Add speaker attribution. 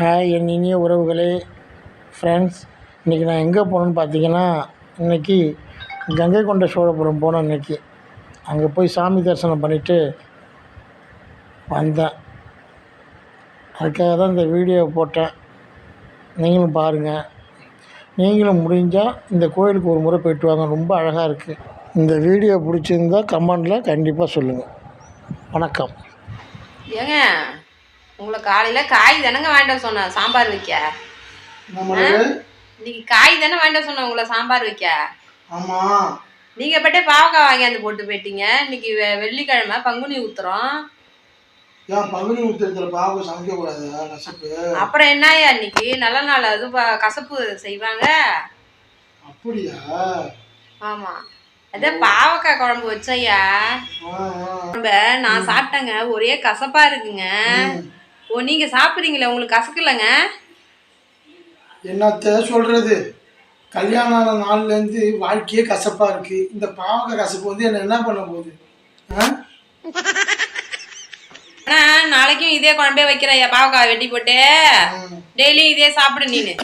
Speaker 1: Hi என் இனிய உறவுகளே, friends. இன்றைக்கி நான் எங்கே போனேன்னு பார்த்தீங்கன்னா, இன்றைக்கி கங்கை கொண்ட சோழபுரம் போனேன். இன்றைக்கி அங்கே போய் சாமி தரிசனம் பண்ணிவிட்டு வந்தேன். அதுக்காக தான் இந்த வீடியோவை போட்டேன். நீங்களும் பாருங்கள். நீங்களும் முடிஞ்சால் இந்த கோயிலுக்கு ஒரு முறை போய்ட்டு வாங்க, ரொம்ப அழகாக இருக்குது. இந்த வீடியோ பிடிச்சிருந்தா கமெண்டில் கண்டிப்பாக சொல்லுங்கள். வணக்கம்.
Speaker 2: ஏங்க உங்களை காலையில் காய் தானங்க வாங்கிட்டு சொன்னேன் சாம்பார் வைக்க. இன்னைக்கு காய் தானே வாங்கிட்டு சொன்னேன் உங்களை சாம்பார் வைக்க.
Speaker 1: ஆமாம்,
Speaker 2: நீங்கள் பட்டே பாவக்காய் வாங்கியாந்து போட்டு போயிட்டீங்க. இன்னைக்கு வெள்ளிக்கிழமை பங்குனி ஊத்துறோம்.
Speaker 1: ஏன் பங்குனி ஊத்துறதுல பாவக்காய் சமைக்கக்கூடாது கசப்பு?
Speaker 2: அப்புறம் என்னய்யா இன்னைக்கு நல்ல நாள் அது கசப்பு செய்வாங்க.
Speaker 1: அப்படியா?
Speaker 2: ஆமாம், அதே பாவக்காய் குழம்பு வச்சையா. நான் சாப்பிட்டேங்க, ஒரே கசப்பா இருக்குங்க. ஓ, நீங்க சாப்பிட்றீங்களே, உங்களுக்கு கசக்கலைங்க?
Speaker 1: என்னத்த சொல்றது, கல்யாணம் ஆன நாள்லேருந்து வாழ்க்கையே கசப்பா இருக்கு. இந்த பாவக்காய் கசப்பு வந்து என்ன பண்ண போகுது?
Speaker 2: நாளைக்கும் இதே குழம்பே வைக்கிறையா, பாவக்காய் வெட்டி போட்டு டெய்லியும் இதே சாப்பிடு நீனு.